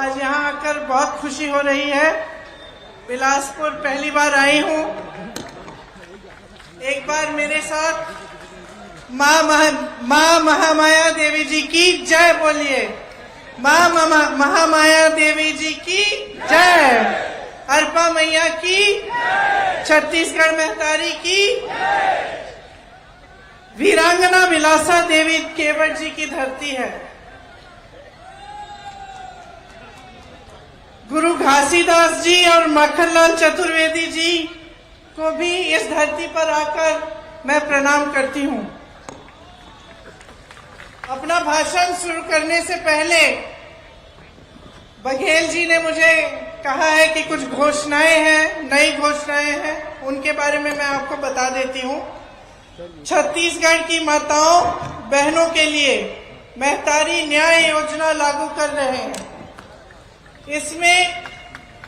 आज यहाँ आकर बहुत खुशी हो रही है। बिलासपुर पहली बार आई हूँ। एक बार मेरे साथ माँ महामाया देवी जी की जय बोलिए। माँ महामाया देवी जी की जय। अरपा मैया की, छत्तीसगढ़ महतारी की, वीरांगना विलासा देवी केवट जी की धरती है। गुरु घासीदास जी और मक्खनलाल चतुर्वेदी जी को भी इस धरती पर आकर मैं प्रणाम करती हूँ। अपना भाषण शुरू करने से पहले बघेल जी ने मुझे कहा है कि कुछ घोषणाएं हैं, नई घोषणाएं हैं, उनके बारे में मैं आपको बता देती हूँ। छत्तीसगढ़ की माताओं बहनों के लिए महतारी न्याय योजना लागू कर रहे हैं। इसमें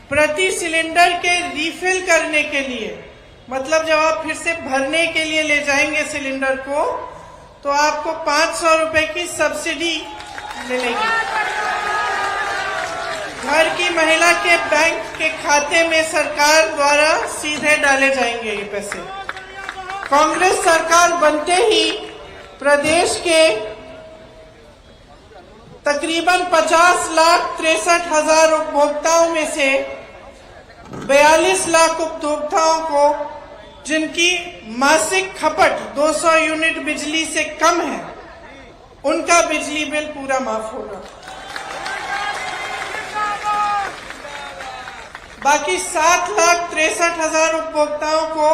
प्रति सिलेंडर के रिफिल करने के लिए, मतलब जब आप फिर से भरने के लिए ले जाएंगे सिलेंडर को, तो आपको 500 रुपए की सब्सिडी मिलेगी। घर की महिला के बैंक के खाते में सरकार द्वारा सीधे डाले जाएंगे ये पैसे। कांग्रेस सरकार बनते ही प्रदेश के तकरीबन 50,63,000 उपभोक्ताओं में से 42 लाख उपभोक्ताओं को, जिनकी मासिक खपत 200 यूनिट बिजली से कम है, उनका बिजली बिल पूरा माफ होगा। बाकी 7,63,000 उपभोक्ताओं को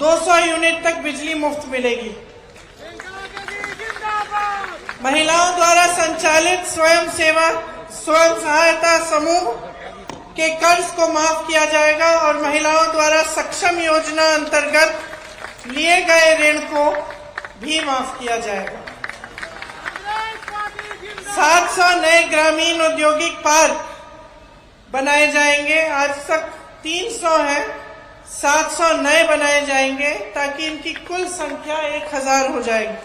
200 यूनिट तक बिजली मुफ्त मिलेगी। महिलाओं द्वारा संचालित स्वयं सहायता समूह के कर्ज को माफ किया जाएगा और महिलाओं द्वारा सक्षम योजना अंतर्गत लिए गए ऋण को भी माफ किया जाएगा। 700 नए ग्रामीण औद्योगिक पार्क बनाए जाएंगे। आज तक 300 हैं, 700 नए बनाए जाएंगे ताकि इनकी कुल संख्या 1000 हो जाएगी।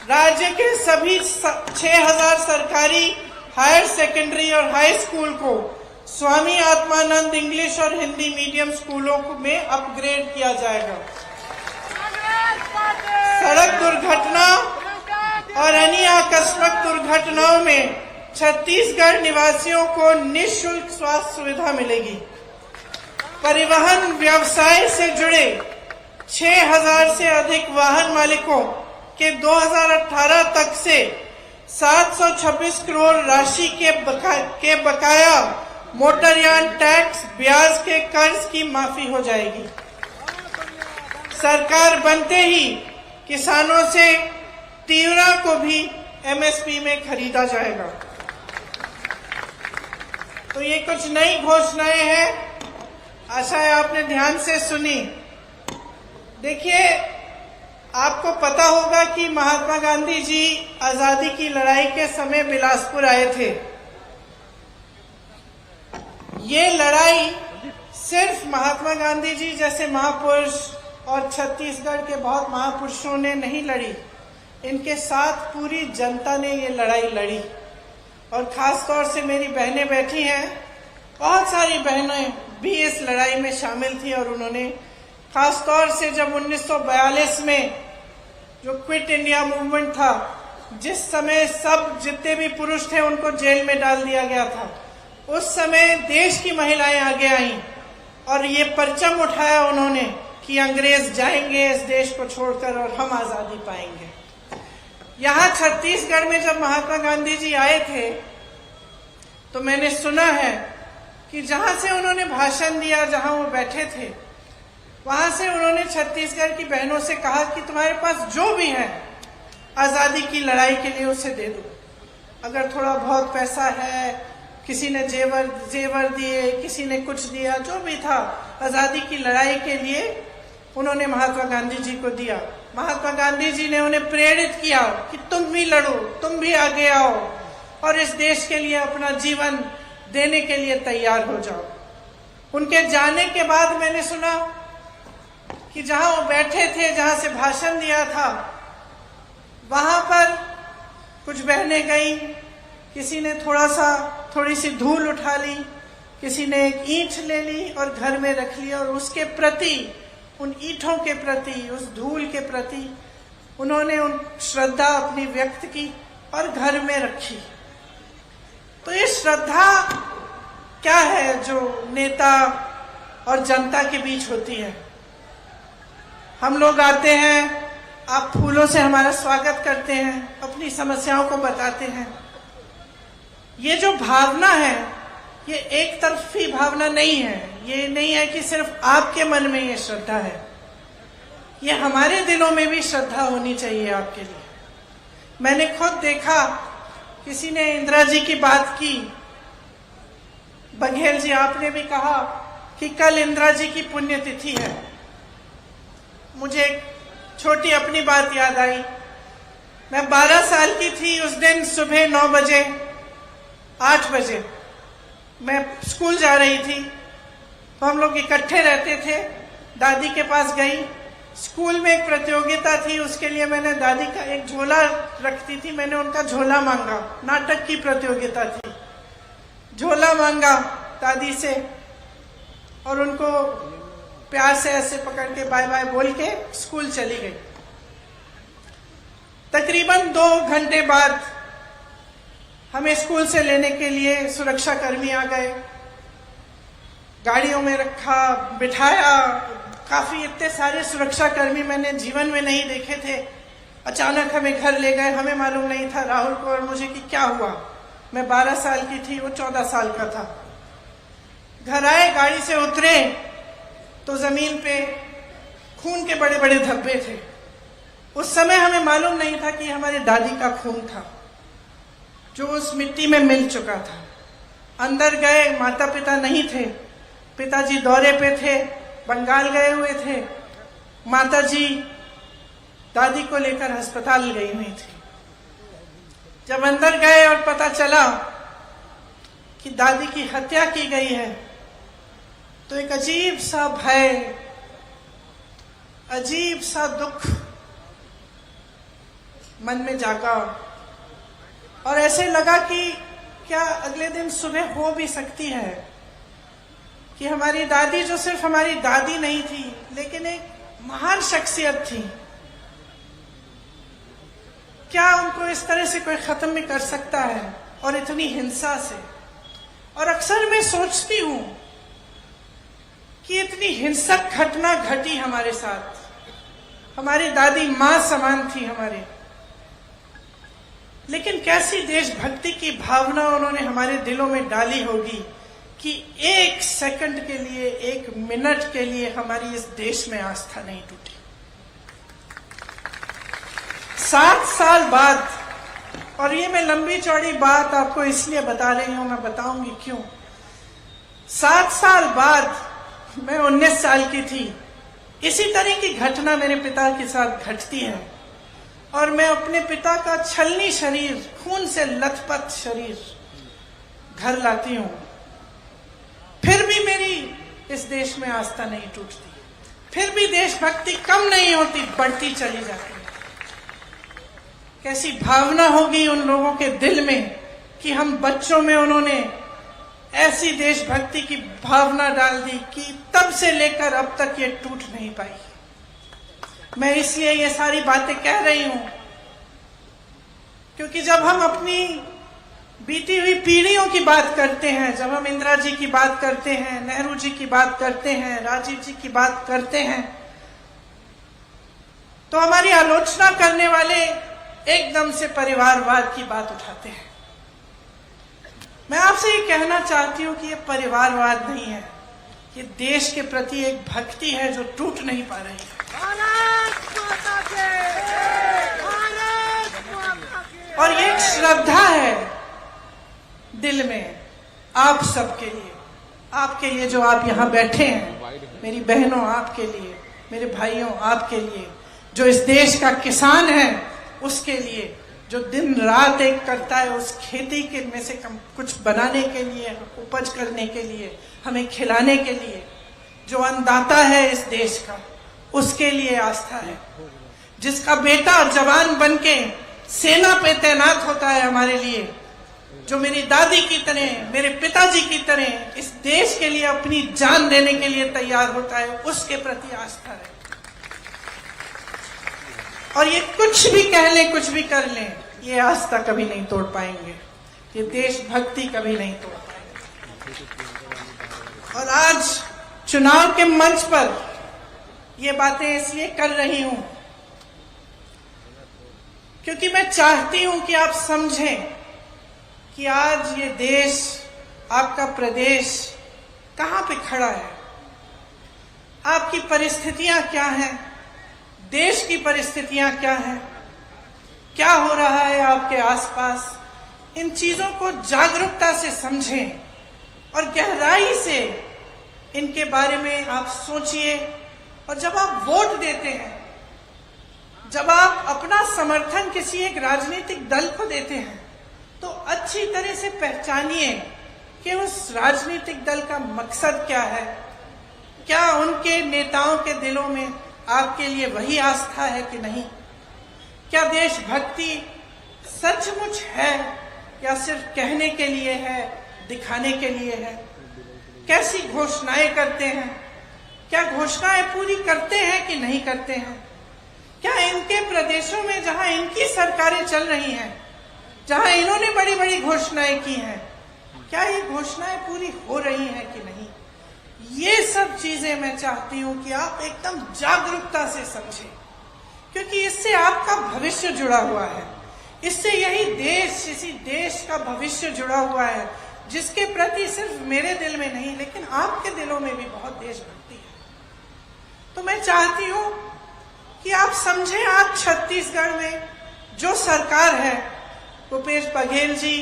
राज्य के सभी 6000 सरकारी हायर सेकेंडरी और हाई स्कूल को स्वामी आत्मानंद इंग्लिश और हिंदी मीडियम स्कूलों में अपग्रेड किया जाएगा। सड़क दुर्घटना और अन्य आकस्मिक दुर्घटनाओं में छत्तीसगढ़ निवासियों को निःशुल्क स्वास्थ्य सुविधा मिलेगी। परिवहन व्यवसाय से जुड़े 6000 से अधिक वाहन मालिकों के 2018 तक से 726 करोड़ राशि के बकाया मोटरयान टैक्स ब्याज के कर्ज की माफी हो जाएगी। सरकार बनते ही किसानों से तीवरा को भी एमएसपी में खरीदा जाएगा। तो ये कुछ नई घोषणाएं हैं, आशा है आपने ध्यान से सुनी। देखिए, आपको पता होगा कि महात्मा गांधी जी आजादी की लड़ाई के समय बिलासपुर आए थे। ये लड़ाई सिर्फ महात्मा गांधी जी जैसे महापुरुष और छत्तीसगढ़ के बहुत महापुरुषों ने नहीं लड़ी, इनके साथ पूरी जनता ने ये लड़ाई लड़ी। और खास तौर से मेरी बहनें बैठी हैं, बहुत सारी बहनें भी इस लड़ाई में शामिल थी। और उन्होंने खास तौर से जब 1942 में जो क्विट इंडिया मूवमेंट था, जिस समय सब जितने भी पुरुष थे उनको जेल में डाल दिया गया था, उस समय देश की महिलाएं आगे आईं और ये परचम उठाया उन्होंने कि अंग्रेज जाएंगे इस देश को छोड़कर और हम आजादी पाएंगे। यहाँ छत्तीसगढ़ में जब महात्मा गांधी जी आए थे तो मैंने सुना है कि जहां से उन्होंने भाषण दिया, जहां वो बैठे थे, वहां से उन्होंने छत्तीसगढ़ की बहनों से कहा कि तुम्हारे पास जो भी है आजादी की लड़ाई के लिए उसे दे दो। अगर थोड़ा बहुत पैसा है, किसी ने जेवर दिए, किसी ने कुछ दिया, जो भी था आजादी की लड़ाई के लिए उन्होंने महात्मा गांधी जी को दिया। महात्मा गांधी जी ने उन्हें प्रेरित किया कि तुम भी लड़ो, तुम भी आगे आओ और इस देश के लिए अपना जीवन देने के लिए तैयार हो जाओ। उनके जाने के बाद मैंने सुना कि जहां वो बैठे थे, जहां से भाषण दिया था, वहां पर कुछ बहनें गई, किसी ने थोड़ी सी धूल उठा ली, किसी ने एक ईंट ले ली और घर में रख लिया, और उसके प्रति, उन ईंटों के प्रति, उस धूल के प्रति उन्होंने उन श्रद्धा अपनी व्यक्त की और घर में रखी। तो ये श्रद्धा क्या है जो नेता और जनता के बीच होती है? हम लोग आते हैं, आप फूलों से हमारा स्वागत करते हैं, अपनी समस्याओं को बताते हैं। ये जो भावना है, ये एक तरफी भावना नहीं है। ये नहीं है कि सिर्फ आपके मन में ये श्रद्धा है, ये हमारे दिलों में भी श्रद्धा होनी चाहिए आपके लिए। मैंने खुद देखा, किसी ने इंदिरा जी की बात की, बघेल जी आपने भी कहा कि कल इंदिरा जी की पुण्यतिथि है। मुझे एक छोटी अपनी बात याद आई। मैं 12 साल की थी, उस दिन सुबह 9 बजे 8 बजे मैं स्कूल जा रही थी, तो हम लोग इकट्ठे रहते थे। दादी के पास गई, स्कूल में एक प्रतियोगिता थी, उसके लिए मैंने दादी का एक झोला रखती थी, मैंने उनका झोला मांगा। नाटक की प्रतियोगिता थी, झोला मांगा दादी से और उनको प्यार से ऐसे पकड़ के बाय बाय बोल के स्कूल चली गई। तकरीबन 2 घंटे बाद हमें स्कूल से लेने के लिए सुरक्षा कर्मी आ गए, गाड़ियों में रखा, बिठाया। काफी इतने सारे सुरक्षा कर्मी मैंने जीवन में नहीं देखे थे। अचानक हमें घर ले गए, हमें मालूम नहीं था, राहुल को और मुझे, कि क्या हुआ। मैं 12 साल की थी, वो 14 साल का था। घर आए, गाड़ी से उतरे तो जमीन पे खून के बड़े बड़े धब्बे थे। उस समय हमें मालूम नहीं था कि हमारी दादी का खून था जो उस मिट्टी में मिल चुका था। अंदर गए, माता पिता नहीं थे, पिताजी दौरे पे थे, बंगाल गए हुए थे, माताजी दादी को लेकर अस्पताल गई हुई थी। जब अंदर गए और पता चला कि दादी की हत्या की गई है, तो एक अजीब सा भय, अजीब सा दुख मन में जागा, और ऐसे लगा कि क्या अगले दिन सुबह हो भी सकती है कि हमारी दादी, जो सिर्फ हमारी दादी नहीं थी लेकिन एक महान शख्सियत थी, क्या उनको इस तरह से कोई खत्म भी कर सकता है, और इतनी हिंसा से। और अक्सर मैं सोचती हूं कि इतनी हिंसक घटना घटी हमारे साथ। हमारी दादी मां समान थी हमारे, लेकिन कैसी देशभक्ति की भावना उन्होंने हमारे दिलों में डाली होगी कि 1 सेकंड के लिए, 1 मिनट के लिए हमारी इस देश में आस्था नहीं टूटी। 7 साल बाद, और ये मैं लंबी चौड़ी बात आपको इसलिए बता रही हूं, मैं बताऊंगी क्यों। 7 साल बाद, मैं 19 साल की थी, इसी तरह की घटना मेरे पिता के साथ घटती है, और मैं अपने पिता का छलनी शरीर, खून से लथपथ शरीर घर लाती हूं। फिर भी मेरी इस देश में आस्था नहीं टूटती, फिर भी देशभक्ति कम नहीं होती, बढ़ती चली जाती है। कैसी भावना होगी उन लोगों के दिल में कि हम बच्चों में उन्होंने ऐसी देशभक्ति की भावना डाल दी कि तब से लेकर अब तक ये टूट नहीं पाई। मैं इसलिए ये सारी बातें कह रही हूं क्योंकि जब हम अपनी बीती हुई पीढ़ियों की बात करते हैं, जब हम इंदिरा जी की बात करते हैं, नेहरू जी की बात करते हैं, राजीव जी की बात करते हैं, तो हमारी आलोचना करने वाले एकदम से परिवारवाद की बात उठाते हैं। मैं आपसे ये कहना चाहती हूं कि ये परिवारवाद नहीं है, ये देश के प्रति एक भक्ति है जो टूट नहीं पा रही है। और ये एक श्रद्धा है दिल में आप सबके लिए, आपके लिए जो आप यहाँ बैठे हैं, मेरी बहनों आपके लिए, मेरे भाइयों आपके लिए, जो इस देश का किसान है उसके लिए, जो दिन रात एक करता है उस खेती के में से कुछ बनाने के लिए, उपज करने के लिए, हमें खिलाने के लिए, जो अन्नदाता है इस देश का, उसके लिए आस्था है। जिसका बेटा जवान बनके सेना पे तैनात होता है हमारे लिए, जो मेरी दादी की तरह, मेरे पिताजी की तरह इस देश के लिए अपनी जान देने के लिए तैयार होता है, उसके प्रति आस्था है। और ये कुछ भी कह लें, कुछ भी कर लें, ये आस्था कभी नहीं तोड़ पाएंगे, ये देशभक्ति कभी नहीं तोड़ पाएंगे। और आज चुनाव के मंच पर ये बातें इसलिए कर रही हूं क्योंकि मैं चाहती हूं कि आप समझें कि आज ये देश, आपका प्रदेश कहां पे खड़ा है, आपकी परिस्थितियां क्या हैं, देश की परिस्थितियां क्या हैं, क्या हो रहा है आपके आसपास। इन चीजों को जागरूकता से समझें और गहराई से इनके बारे में आप सोचिए। और जब आप वोट देते हैं, जब आप अपना समर्थन किसी एक राजनीतिक दल को देते हैं, तो अच्छी तरह से पहचानिए कि उस राजनीतिक दल का मकसद क्या है। क्या उनके नेताओं के दिलों में आपके लिए वही आस्था है कि नहीं? क्या देशभक्ति सचमुच है या सिर्फ कहने के लिए है, दिखाने के लिए है? कैसी घोषणाएं करते हैं, क्या घोषणाएं पूरी करते हैं कि नहीं करते हैं? क्या इनके प्रदेशों में जहां इनकी सरकारें चल रही हैं, जहां इन्होंने बड़ी बड़ी घोषणाएं की हैं, क्या ये घोषणाएं पूरी हो रही हैं कि नहीं? ये सब चीजें मैं चाहती हूं कि आप एकदम जागरूकता से समझें, क्योंकि इससे आपका भविष्य जुड़ा हुआ है। इससे यही देश, इसी देश का भविष्य जुड़ा हुआ है, जिसके प्रति सिर्फ मेरे दिल में नहीं लेकिन आपके दिलों में भी बहुत देशभक्ति है। तो मैं चाहती हूं कि आप समझें, आज छत्तीसगढ़ में जो सरकार है, भूपेश बघेल जी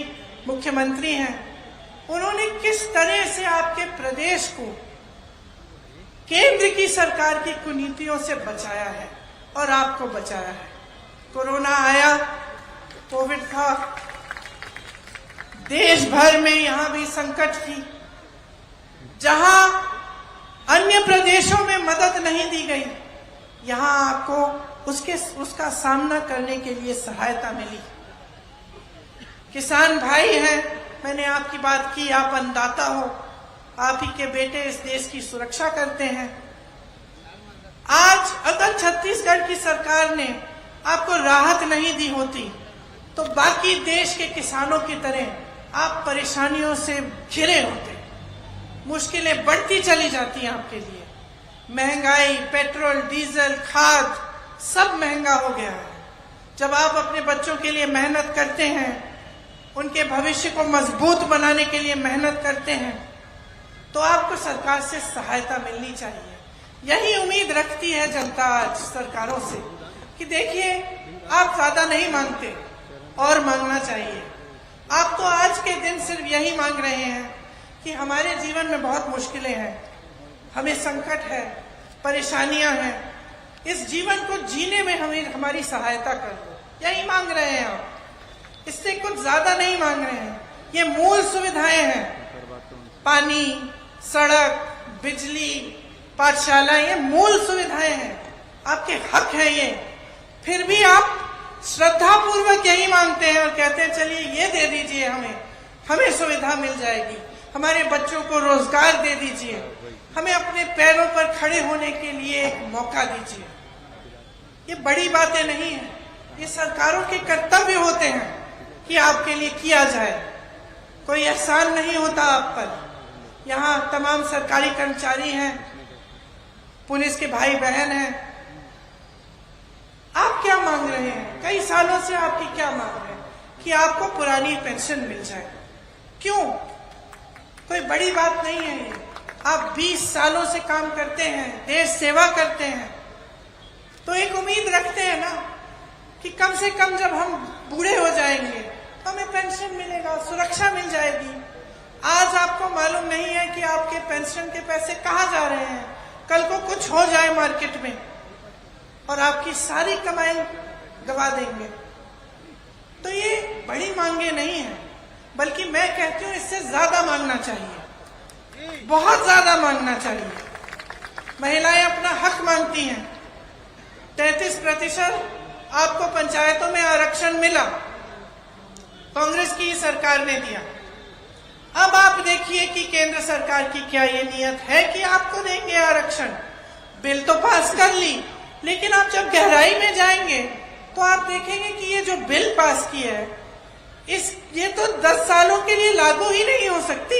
मुख्यमंत्री हैं, उन्होंने किस तरह से आपके प्रदेश को केंद्र की सरकार की कुनीतियों से बचाया है और आपको बचाया है। कोरोना आया, कोविड था, देश भर में यहां भी संकट थी। जहां अन्य प्रदेशों में मदद नहीं दी गई, यहां आपको उसका सामना करने के लिए सहायता मिली। किसान भाई हैं, मैंने आपकी बात की, आप अन्नदाता हो, आप ही के बेटे इस देश की सुरक्षा करते हैं। आज अगर छत्तीसगढ़ की सरकार ने आपको राहत नहीं दी होती तो बाकी देश के किसानों की तरह आप परेशानियों से घिरे होते, मुश्किलें बढ़ती चली जाती आपके लिए। महंगाई, पेट्रोल, डीजल, खाद सब महंगा हो गया है। जब आप अपने बच्चों के लिए मेहनत करते हैं, उनके भविष्य को मजबूत बनाने के लिए मेहनत करते हैं, तो आपको सरकार से सहायता मिलनी चाहिए। यही उम्मीद रखती है जनता आज सरकारों से कि देखिए, आप ज्यादा नहीं मांगते और मांगना चाहिए। आप तो आज के दिन सिर्फ यही मांग रहे हैं कि हमारे जीवन में बहुत मुश्किलें हैं, हमें संकट है, परेशानियां हैं, इस जीवन को जीने में हमें हमारी सहायता कर दो, यही मांग रहे हैं आप। इससे कुछ ज्यादा नहीं मांग रहे हैं। ये मूल सुविधाएं हैं, पानी, सड़क, बिजली, पाठशाला, ये मूल सुविधाएं हैं, आपके हक है ये। फिर भी आप श्रद्धा पूर्वक यही मांगते हैं और कहते हैं चलिए ये दे दीजिए, हमें सुविधा मिल जाएगी, हमारे बच्चों को रोजगार दे दीजिए, हमें अपने पैरों पर खड़े होने के लिए एक मौका दीजिए। ये बड़ी बातें नहीं है, ये सरकारों के कर्तव्य होते हैं कि आपके लिए किया जाए। कोई एहसान नहीं होता आप पर। यहाँ तमाम सरकारी कर्मचारी हैं, पुलिस के भाई बहन हैं। आप क्या मांग रहे हैं? कई सालों से आपकी क्या मांग रहे हैं कि आपको पुरानी पेंशन मिल जाए। क्यों? कोई बड़ी बात नहीं है ये। आप 20 सालों से काम करते हैं, देश सेवा करते हैं, तो एक उम्मीद रखते हैं ना कि कम से कम जब हम बूढ़े हो जाएंगे तो हमें पेंशन मिलेगा, सुरक्षा मिल जाएगी। आज आपको मालूम नहीं है कि आपके पेंशन के पैसे कहाँ जा रहे हैं। कल को कुछ हो जाए मार्केट में और आपकी सारी कमाई गवा देंगे। तो ये बड़ी मांगे नहीं है, बल्कि मैं कहती हूँ इससे ज्यादा मांगना चाहिए, बहुत ज्यादा मांगना चाहिए। महिलाएं अपना हक मांगती हैं। 33% आपको पंचायतों में आरक्षण मिला, कांग्रेस की सरकार ने दिया। अब आप देखिए कि केंद्र सरकार की क्या ये नियत है कि आपको देंगे आरक्षण। बिल तो पास कर ली, लेकिन आप जब गहराई में जाएंगे तो आप देखेंगे कि ये जो बिल पास किया है ये तो 10 सालों के लिए लागू ही नहीं हो सकती।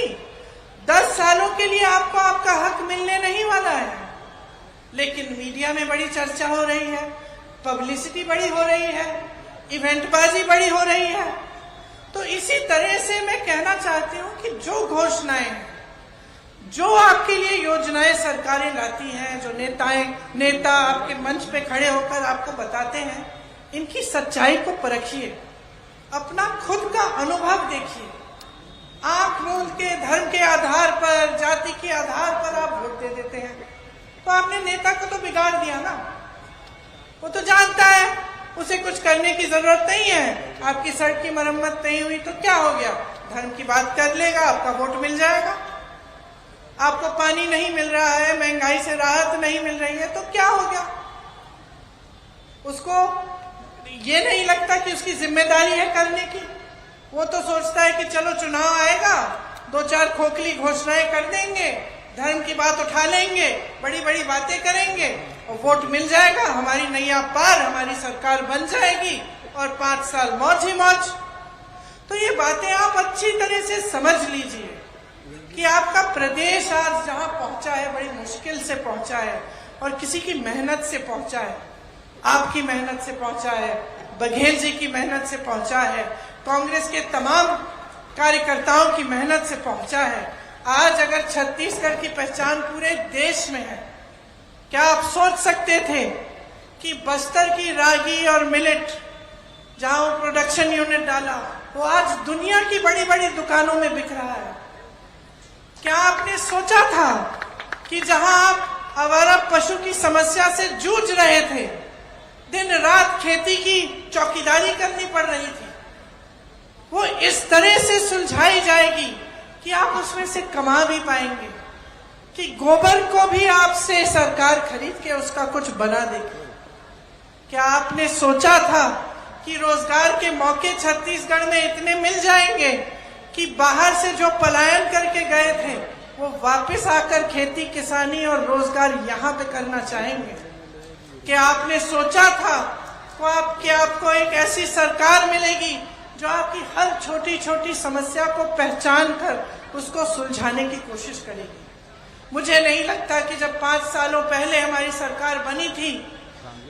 10 सालों के लिए आपको आपका हक मिलने नहीं वाला है। लेकिन मीडिया में बड़ी चर्चा हो रही है, पब्लिसिटी बड़ी हो रही है, इवेंटबाजी बड़ी हो रही है। तो इसी तरह से मैं कहना चाहती हूं कि जो घोषणाएं हैं, जो आपके लिए योजनाएं सरकारें लाती हैं, जो नेता आपके मंच पे खड़े होकर आपको बताते हैं, इनकी सच्चाई को परखिए, अपना खुद का अनुभव देखिए। आप मूल के धर्म के आधार पर, जाति के आधार पर आप वोट दे देते हैं, तो आपने नेता को तो बिगाड़ दिया ना। वो तो जानता है उसे कुछ करने की जरूरत नहीं है। आपकी सड़क की मरम्मत नहीं हुई तो क्या हो गया, धर्म की बात कर लेगा, आपका वोट मिल जाएगा। आपको पानी नहीं मिल रहा है, महंगाई से राहत नहीं मिल रही है, तो क्या हो गया। उसको ये नहीं लगता कि उसकी जिम्मेदारी है करने की। वो तो सोचता है कि चलो चुनाव आएगा, 2-4 खोखली घोषणाएं कर देंगे, धर्म की बात उठा लेंगे, बड़ी बड़ी बातें करेंगे और वोट मिल जाएगा, हमारी नैया पार, हमारी सरकार बन जाएगी और 5 साल मौज ही मौज। तो ये बातें आप अच्छी तरह से समझ लीजिए कि आपका प्रदेश आज जहां पहुंचा है बड़ी मुश्किल से पहुंचा है और किसी की मेहनत से पहुंचा है। आपकी मेहनत से पहुंचा है, बघेल जी की मेहनत से पहुंचा है, कांग्रेस के तमाम कार्यकर्ताओं की मेहनत से पहुंचा है। आज अगर छत्तीसगढ़ की पहचान पूरे देश में है, क्या आप सोच सकते थे कि बस्तर की रागी और मिलेट जहां प्रोडक्शन यूनिट डाला वो आज दुनिया की बड़ी बड़ी दुकानों में बिक रहा है। क्या आपने सोचा था कि जहां आप आवारा पशु की समस्या से जूझ रहे थे, दिन रात खेती की चौकीदारी करनी पड़ रही थी, वो इस तरह से सुलझाई जाएगी कि आप उसमें से कमा भी पाएंगे, कि गोबर को भी आपसे सरकार खरीद के उसका कुछ बना देगी। क्या आपने सोचा था कि रोजगार के मौके छत्तीसगढ़ में इतने मिल जाएंगे कि बाहर से जो पलायन करके गए थे वो वापस आकर खेती किसानी और रोजगार यहाँ पे करना चाहेंगे? क्या आपने सोचा था कि आपको एक ऐसी सरकार मिलेगी जो आपकी हर छोटी छोटी समस्या को पहचान कर उसको सुलझाने की कोशिश करेगी? मुझे नहीं लगता कि जब 5 सालों पहले हमारी सरकार बनी थी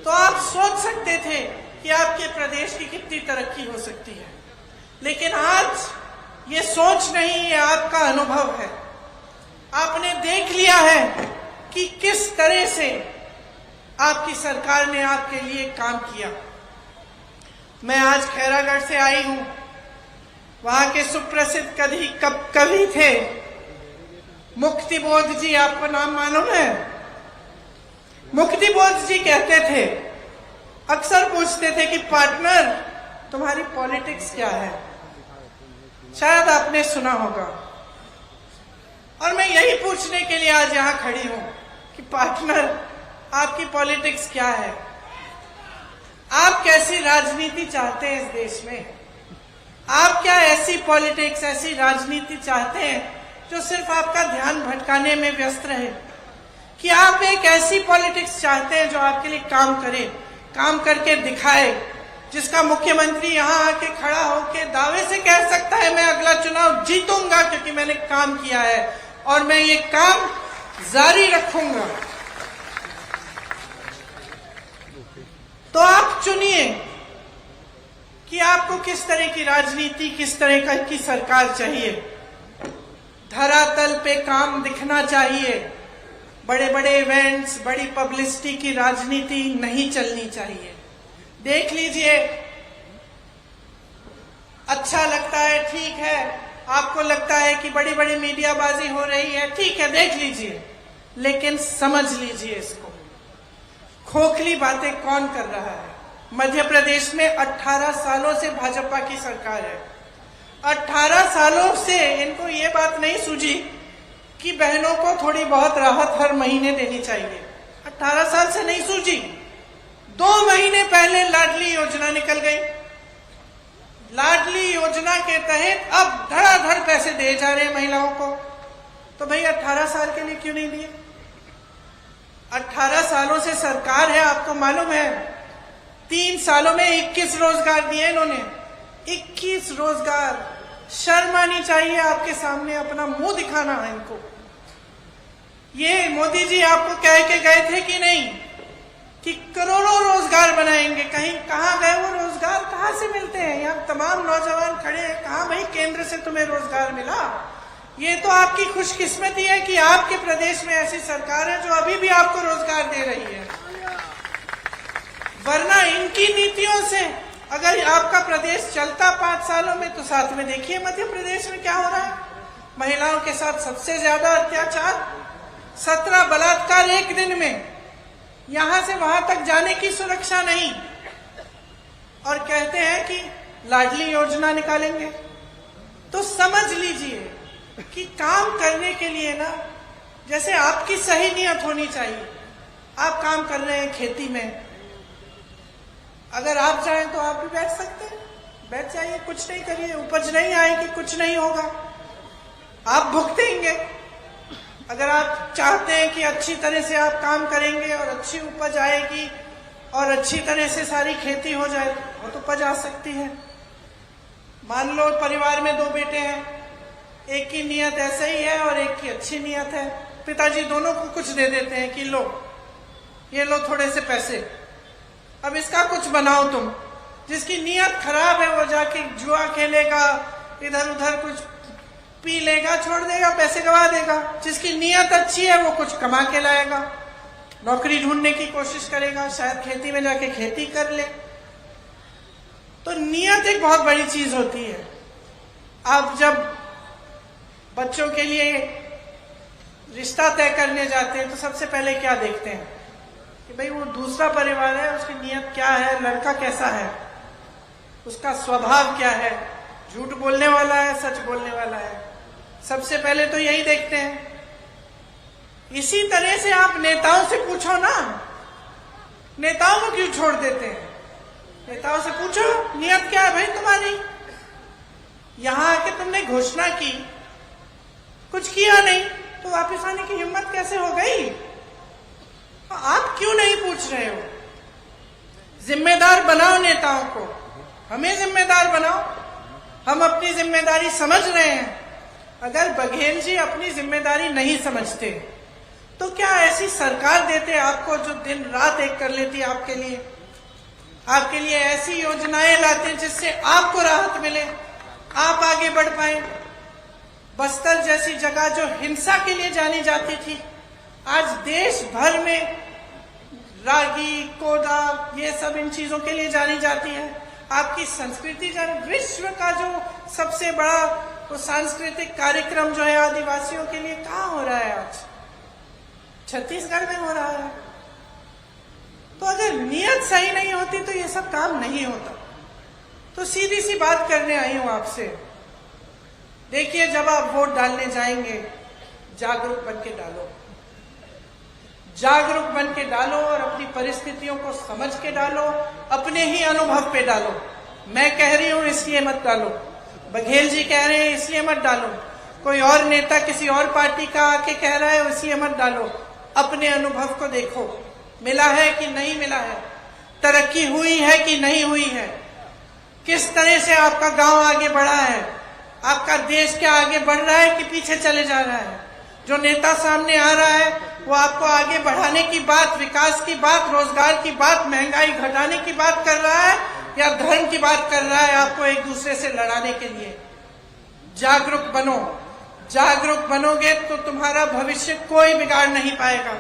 तो आप सोच सकते थे कि आपके प्रदेश की कितनी तरक्की हो सकती है। लेकिन आज ये सोच नहीं, ये आपका अनुभव है। आपने देख लिया है कि किस तरह से आपकी सरकार ने आपके लिए काम किया। मैं आज खैरागढ़ से आई हूं। वहां के सुप्रसिद्ध कवि थे मुक्तिबोध जी, आपको नाम मालूम है? मुक्तिबोध जी कहते थे, अक्सर पूछते थे कि पार्टनर तुम्हारी पॉलिटिक्स क्या है। शायद आपने सुना होगा। और मैं यही पूछने के लिए आज यहां खड़ी हूं कि पार्टनर आपकी पॉलिटिक्स क्या है? आप कैसी राजनीति चाहते हैं इस देश में? आप क्या ऐसी पॉलिटिक्स, ऐसी राजनीति चाहते हैं जो सिर्फ आपका ध्यान भटकाने में व्यस्त रहे? कि आप एक ऐसी पॉलिटिक्स चाहते हैं जो आपके लिए काम करे, काम करके दिखाए, जिसका मुख्यमंत्री यहां आके खड़ा होके दावे से कह सकता है मैं अगला चुनाव जीतूंगा क्योंकि मैंने काम किया है और मैं ये काम जारी रखूंगा? तो आप चुनिए कि आपको किस तरह की राजनीति, किस तरह की सरकार चाहिए। धरातल पे काम दिखना चाहिए। बड़े बड़े इवेंट्स, बड़ी पब्लिसिटी की राजनीति नहीं चलनी चाहिए। देख लीजिए, अच्छा लगता है, ठीक है, आपको लगता है कि बड़ी बड़ी मीडियाबाजी हो रही है, ठीक है, देख लीजिए, लेकिन समझ लीजिए इसको, खोखली बातें कौन कर रहा है। मध्य प्रदेश में 18 सालों से भाजपा की सरकार है। 18 सालों से इनको ये बात नहीं सूझी कि बहनों को थोड़ी बहुत राहत हर महीने देनी चाहिए। 18 साल से नहीं सूझी। 2 महीने पहले लाडली योजना निकल गई। लाडली योजना के तहत अब धड़ाधड़ पैसे दिए जा रहे हैं महिलाओं को। तो भाई 18 साल के लिए क्यों नहीं दिए? 18 सालों से सरकार है, आपको मालूम है 3 सालों में 21 रोजगार दिए इन्होंने। 21 रोजगार। शर्म आनी चाहिए आपके सामने, अपना मुंह दिखाना है इनको। ये मोदी जी आपको कह के गए थे कि नहीं कि करोड़ों रोजगार बनाएंगे, कहीं कहाँ गए वो रोजगार? कहाँ से मिलते हैं? यहाँ तमाम नौजवान खड़े हैं, कहाँ भाई केंद्र से तुम्हें रोजगार मिला? ये तो आपकी खुशकिस्मती है कि आपके प्रदेश में ऐसी सरकार है जो अभी भी आपको रोजगार दे रही है, वरना इनकी नीतियों से अगर आपका प्रदेश चलता 5 सालों में तो साथ में देखिए मध्य प्रदेश में क्या हो रहा है। महिलाओं के साथ सबसे ज्यादा अत्याचार, 17 बलात्कार एक दिन में, यहां से वहां तक जाने की सुरक्षा नहीं, और कहते हैं कि लाडली योजना निकालेंगे। तो समझ लीजिए कि काम करने के लिए ना, जैसे आपकी सही नियत होनी चाहिए। आप काम कर रहे हैं खेती में, अगर आप चाहें तो आप भी बैठ सकते हैं, बैठ जाइए, कुछ नहीं करिए, उपज नहीं आएगी, कुछ नहीं होगा, आप भुगतेंगे। अगर आप चाहते हैं कि अच्छी तरह से आप काम करेंगे और अच्छी उपज आएगी और अच्छी तरह से सारी खेती हो जाए, वो तो उपज आ सकती है। मान लो परिवार में 2 बेटे हैं, एक की नियत ऐसे ही है और एक की अच्छी नियत है। पिताजी दोनों को कुछ दे देते हैं कि लो, ये लो थोड़े से पैसे, अब इसका कुछ बनाओ तुम। जिसकी नियत खराब है वो जाके जुआ खेलेगा, इधर उधर कुछ पी लेगा, छोड़ देगा, पैसे गवा देगा। जिसकी नियत अच्छी है वो कुछ कमा के लाएगा, नौकरी ढूंढने की कोशिश करेगा, शायद खेती में जाके खेती कर ले। तो नियत एक बहुत बड़ी चीज होती है। आप जब बच्चों के लिए रिश्ता तय करने जाते हैं तो सबसे पहले क्या देखते हैं कि भाई वो दूसरा परिवार है, उसकी नियत क्या है, लड़का कैसा है, उसका स्वभाव क्या है, झूठ बोलने वाला है, सच बोलने वाला है। सबसे पहले तो यही देखते हैं। इसी तरह से आप नेताओं से पूछो ना, नेताओं को क्यों छोड़ देते हैं? नेताओं से पूछो नियत क्या है भाई तुम्हारी। यहां आके तुमने घोषणा की, कुछ किया नहीं, तो वापस आने की हिम्मत कैसे हो गई? आप क्यों नहीं पूछ रहे हो? जिम्मेदार बनाओ नेताओं को, हमें जिम्मेदार बनाओ। हम अपनी जिम्मेदारी समझ रहे हैं। अगर बघेल जी अपनी जिम्मेदारी नहीं समझते तो क्या ऐसी सरकार देते आपको जो दिन रात एक कर लेती आपके लिए ऐसी योजनाएं लाते जिससे आपको राहत मिले, आप आगे बढ़ पाए। बस्तर जैसी जगह जो हिंसा के लिए जानी जाती थी, आज देश भर में रागी, कोदा, ये सब इन चीजों के लिए जानी जाती है। आपकी संस्कृति जाने, विश्व का जो सबसे बड़ा वो सांस्कृतिक कार्यक्रम जो है आदिवासियों के लिए कहाँ हो रहा है? आज छत्तीसगढ़ में हो रहा है। तो अगर नियत सही नहीं होती तो ये सब काम नहीं होता। तो सीधी सी बात करने आई हूं आपसे। देखिए, जब आप वोट डालने जाएंगे, जागरूक बन के डालो, जागरूक बन के डालो और अपनी परिस्थितियों को समझ के डालो, अपने ही अनुभव पे डालो। मैं कह रही हूं इसलिए मत डालो, बघेल जी कह रहे हैं इसलिए मत डालो, कोई और नेता किसी और पार्टी का आके कह रहा है इसलिए मत डालो। अपने अनुभव को देखो, मिला है कि नहीं मिला है, तरक्की हुई है कि नहीं हुई है, किस तरह से आपका गांव आगे बढ़ा है, आपका देश क्या आगे बढ़ रहा है कि पीछे चले जा रहा है। जो नेता सामने आ रहा है वो आपको आगे बढ़ाने की बात, विकास की बात, रोजगार की बात, महंगाई घटाने की बात कर रहा है या धर्म की बात कर रहा है आपको एक दूसरे से लड़ाने के लिए। जागरूक बनो, जागरूक बनोगे तो तुम्हारा भविष्य कोई बिगाड़ नहीं पाएगा।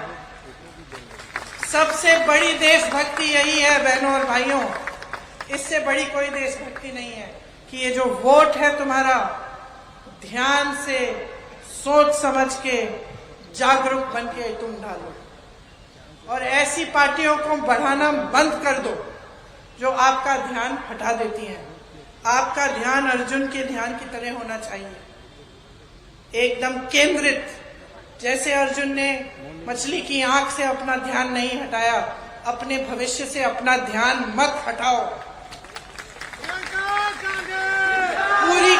सबसे बड़ी देशभक्ति यही है बहनों और भाइयों, इससे बड़ी कोई देशभक्ति नहीं है कि ये जो वोट है तुम्हारा, ध्यान से सोच समझ के जागरूक बन के तुम डालो और ऐसी पार्टियों को बढ़ाना बंद कर दो जो आपका ध्यान हटा देती हैं। आपका ध्यान अर्जुन के ध्यान की तरह होना चाहिए, एकदम केंद्रित। जैसे अर्जुन ने मछली की आंख से अपना ध्यान नहीं हटाया, अपने भविष्य से अपना ध्यान मत हटाओ।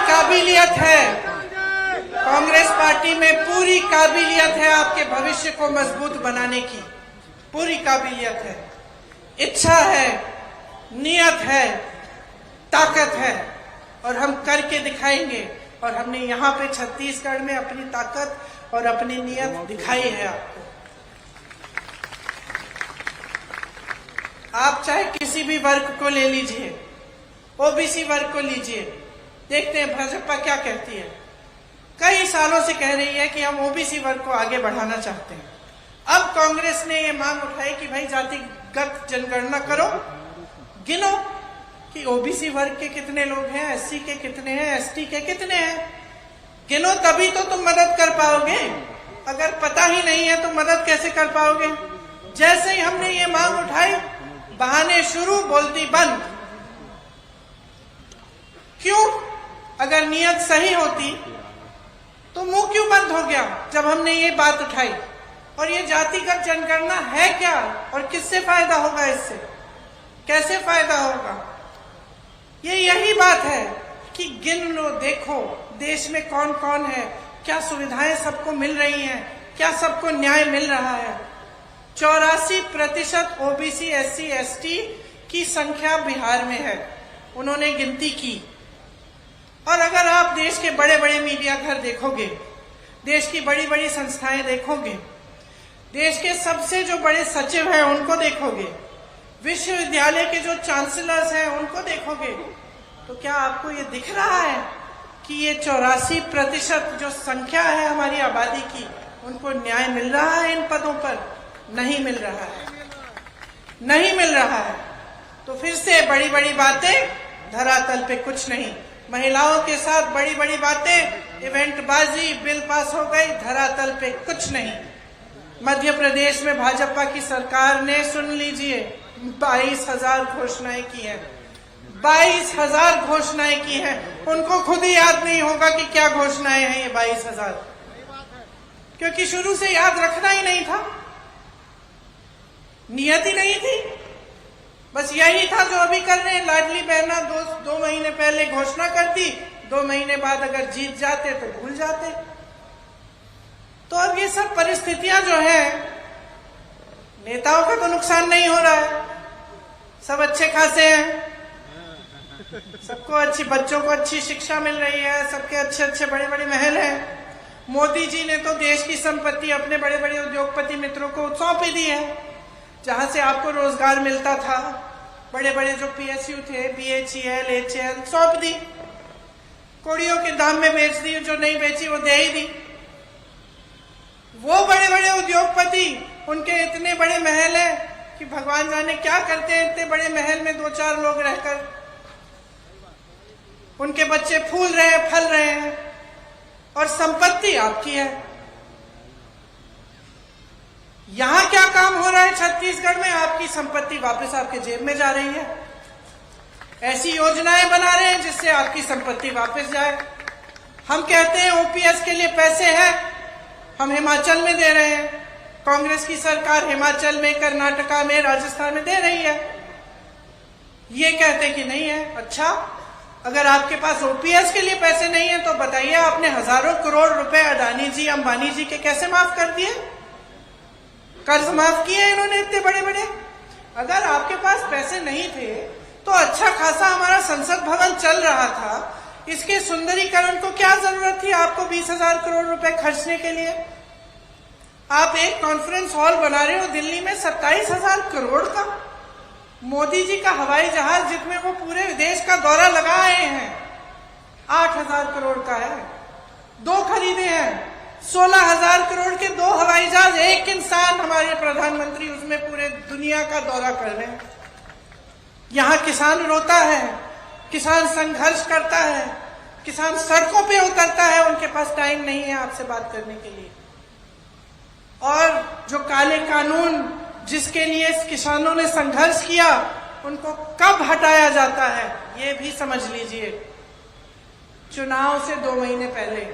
काबिलियत है, कांग्रेस पार्टी में पूरी काबिलियत है आपके भविष्य को मजबूत बनाने की, पूरी काबिलियत है, इच्छा है, नियत है, ताकत है, और हम करके दिखाएंगे। और हमने यहाँ पे छत्तीसगढ़ में अपनी ताकत और अपनी नियत दिखाई है आपको। आप चाहे किसी भी वर्ग को ले लीजिए, ओबीसी वर्ग को लीजिए, देखते हैं भाजपा क्या कहती है। कई सालों से कह रही है कि हम ओबीसी वर्ग को आगे बढ़ाना चाहते हैं। अब कांग्रेस ने ये मांग उठाई कि भाई जातिगत जनगणना करो, गिनो कि ओबीसी वर्ग के कितने लोग हैं, एससी के कितने हैं, एसटी के कितने हैं, गिनो, तभी तो तुम मदद कर पाओगे। अगर पता ही नहीं है तो मदद कैसे कर पाओगे। जैसे ही हमने ये मांग उठाई, बहाने शुरू, बोलती बंद। क्यों? अगर नियत सही होती तो मुंह क्यों बंद हो गया जब हमने ये बात उठाई। और ये जातिगत जनगणना है क्या, और किससे फायदा होगा, इससे कैसे फायदा होगा। ये यही बात है कि गिन लो, देखो देश में कौन कौन है, क्या सुविधाएं सबको मिल रही हैं, क्या सबको न्याय मिल रहा है। 84% ओबीसी एससी एसटी की संख्या बिहार में है, उन्होंने गिनती की। और अगर आप देश के बड़े बड़े मीडिया घर देखोगे, देश की बड़ी बड़ी संस्थाएं देखोगे, देश के सबसे जो बड़े सचिव हैं उनको देखोगे, विश्वविद्यालय के जो चांसलर्स हैं उनको देखोगे, तो क्या आपको ये दिख रहा है कि ये 84% जो संख्या है हमारी आबादी की, उनको न्याय मिल रहा है इन पदों पर? नहीं मिल रहा है, नहीं मिल रहा है। तो फिर से बड़ी बड़ी बातें, धरातल पे कुछ नहीं। महिलाओं के साथ बड़ी बड़ी बातें, इवेंटबाजी, बिल पास हो गई, धरातल पे कुछ नहीं। मध्य प्रदेश में भाजपा की सरकार ने, सुन लीजिए, 22,000 घोषणाएं की हैं, 22,000 घोषणाएं की हैं। उनको खुद ही याद नहीं होगा कि क्या घोषणाएं हैं ये 22,000, क्योंकि शुरू से याद रखना ही नहीं था, नियत ही नहीं थी। बस यही था जो अभी कर रहे हैं। लाडली बहना दो महीने पहले घोषणा कर दी, 2 महीने बाद अगर जीत जाते तो भूल जाते। तो अब ये सब परिस्थितियां जो है, नेताओं का तो नुकसान नहीं हो रहा है, सब अच्छे खासे हैं, सबको अच्छी, बच्चों को अच्छी शिक्षा मिल रही है, सबके अच्छे अच्छे बड़े बड़े महल हैं। मोदी जी ने तो देश की संपत्ति अपने बड़े बड़े उद्योगपति मित्रों को सौंप दी है, जहां से आपको रोजगार मिलता था। बड़े बड़े जो पीएसयू थे, बीएचईएल, एचएएल, सौंप दी, कोड़ियों के दाम में बेच दी, जो नहीं बेची वो दे ही दी। वो बड़े बड़े उद्योगपति, उनके इतने बड़े महल हैं कि भगवान जाने क्या करते हैं इतने बड़े महल में 2-4 लोग रहकर। उनके बच्चे फूल रहे हैं, फल रहे हैं, और संपत्ति आपकी है। यहां क्या काम हो रहा है छत्तीसगढ़ में? आपकी संपत्ति वापस आपके जेब में जा रही है। ऐसी योजनाएं बना रहे हैं जिससे आपकी संपत्ति वापस जाए। हम कहते हैं ओपीएस के लिए पैसे हैं, हम हिमाचल में दे रहे हैं, कांग्रेस की सरकार हिमाचल में, कर्नाटका में, राजस्थान में दे रही है। ये कहते कि नहीं है। अच्छा, अगर आपके पास ओपीएस के लिए पैसे नहीं है तो बताइए, आपने हजारों करोड़ रुपए अडानी जी, अंबानी जी के कैसे माफ कर दिए? कर्ज माफ किए इन्होंने इतने बड़े बड़े। अगर आपके पास पैसे नहीं थे तो अच्छा खासा हमारा संसद भवन चल रहा था, इसके सुंदरीकरण को क्या जरूरत थी आपको 20,000 करोड़ रुपए खर्चने के लिए? आप एक कॉन्फ्रेंस हॉल बना रहे हो दिल्ली में 27,000 करोड़ का। मोदी जी का हवाई जहाज जिसमें वो पूरे देश का दौरा लगा आए हैं, 8,000 करोड़ का है। 2 खरीदे हैं, 16,000 करोड़ के 2 हवाई जहाज। एक इंसान, हमारे प्रधानमंत्री, उसमें पूरे दुनिया का दौरा कर रहे हैं। यहाँ किसान रोता है, किसान संघर्ष करता है, किसान सड़कों पे उतरता है, उनके पास टाइम नहीं है आपसे बात करने के लिए। और जो काले कानून जिसके लिए किसानों ने संघर्ष किया, उनको कब हटाया जाता है ये भी समझ लीजिए। चुनाव से 2 महीने पहले,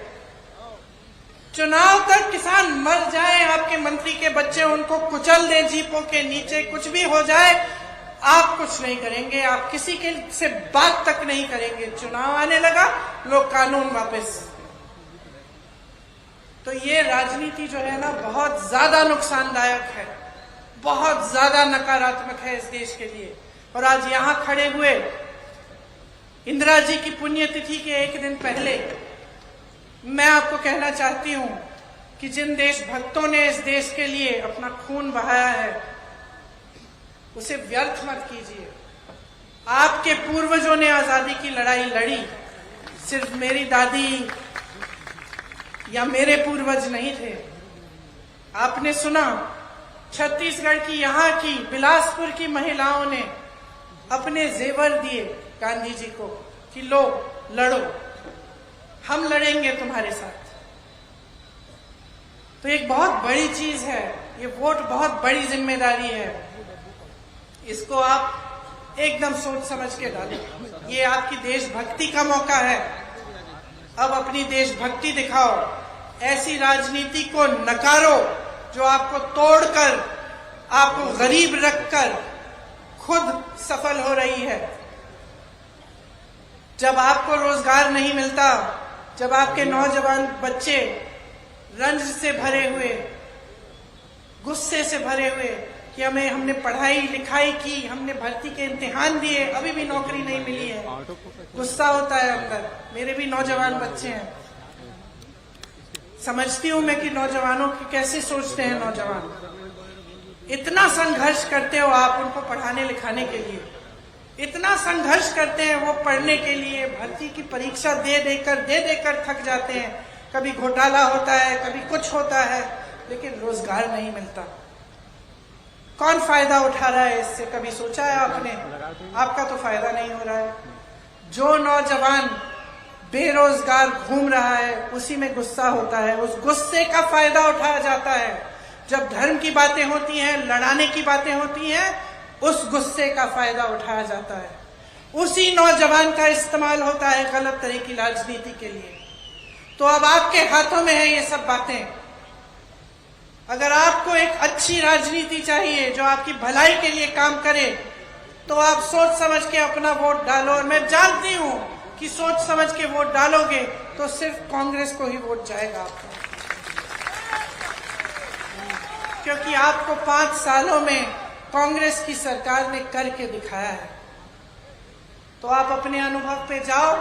चुनाव तक किसान मर जाए, आपके मंत्री के बच्चे उनको कुचल दें जीपों के नीचे, कुछ भी हो जाए, आप कुछ नहीं करेंगे, आप किसी के से बात तक नहीं करेंगे। चुनाव आने लगा, लोग कानून वापस। तो ये राजनीति जो है ना, बहुत ज्यादा नुकसानदायक है, बहुत ज्यादा नकारात्मक है इस देश के लिए। और आज यहां खड़े हुए इंदिरा जी की पुण्यतिथि के एक दिन पहले मैं आपको कहना चाहती हूं कि जिन देशभक्तों ने इस देश के लिए अपना खून बहाया है, उसे व्यर्थ मत कीजिए। आपके पूर्वजों ने आजादी की लड़ाई लड़ी, सिर्फ मेरी दादी या मेरे पूर्वज नहीं थे। आपने सुना, छत्तीसगढ़ की, यहाँ की, बिलासपुर की महिलाओं ने अपने जेवर दिए गांधी जी को कि लो लड़ो, हम लड़ेंगे तुम्हारे साथ। तो एक बहुत बड़ी चीज है ये वोट, बहुत बड़ी जिम्मेदारी है। इसको आप एकदम सोच समझ के डालें। ये आपकी देशभक्ति का मौका है। अब अपनी देशभक्ति दिखाओ, ऐसी राजनीति को नकारो जो आपको तोड़कर, आपको गरीब रखकर खुद सफल हो रही है। जब आपको रोजगार नहीं मिलता, जब आपके नौजवान बच्चे रंज से भरे हुए, गुस्से से भरे हुए कि हमने पढ़ाई लिखाई की, हमने भर्ती के इम्तिहान दिए, अभी भी नौकरी नहीं मिली है, गुस्सा होता है अंदर। मेरे भी नौजवान बच्चे हैं, समझती हूं मैं कि नौजवानों की कैसे सोचते हैं नौजवान। इतना संघर्ष करते हो आप उनको पढ़ाने लिखाने के लिए, इतना संघर्ष करते हैं वो पढ़ने के लिए, भर्ती की परीक्षा दे देकर थक जाते हैं। कभी घोटाला होता है, कभी कुछ होता है, लेकिन रोजगार नहीं मिलता। कौन फायदा उठा रहा है इससे? कभी सोचा है आपने? आपका तो फायदा नहीं हो रहा है। जो नौजवान बेरोजगार घूम रहा है, उसी में गुस्सा होता है, उस गुस्से का फायदा उठाया जाता है। जब धर्म की बातें होती हैं, लड़ाने की बातें होती हैं, उस गुस्से का फायदा उठाया जाता है। उसी नौजवान का इस्तेमाल होता है गलत तरह की राजनीति के लिए। तो अब आपके हाथों में है ये सब बातें। अगर आपको एक अच्छी राजनीति चाहिए जो आपकी भलाई के लिए काम करे, तो आप सोच समझ के अपना वोट डालो। और मैं जानती हूं कि सोच समझ के वोट डालोगे तो सिर्फ कांग्रेस को ही वोट जाएगा आपका, क्योंकि आपको 5 सालों में कांग्रेस की सरकार ने करके दिखाया है। तो आप अपने अनुभव पे जाओ,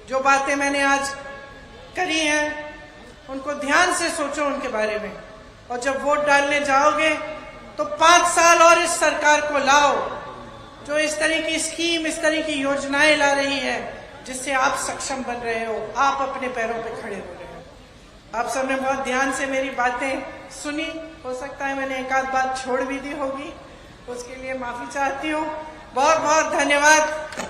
जो बातें मैंने आज करी हैं उनको ध्यान से सोचो उनके बारे में, और जब वोट डालने जाओगे तो 5 साल और इस सरकार को लाओ जो इस तरह की स्कीम, इस तरह की योजनाएं ला रही है, जिससे आप सक्षम बन रहे हो, आप अपने पैरों पे खड़े हो रहे हो। आप सबने बहुत ध्यान से मेरी बातें सुनी, हो सकता है मैंने एक आध बात छोड़ भी दी होगी, उसके लिए माफी चाहती हूँ। बहुत बहुत धन्यवाद।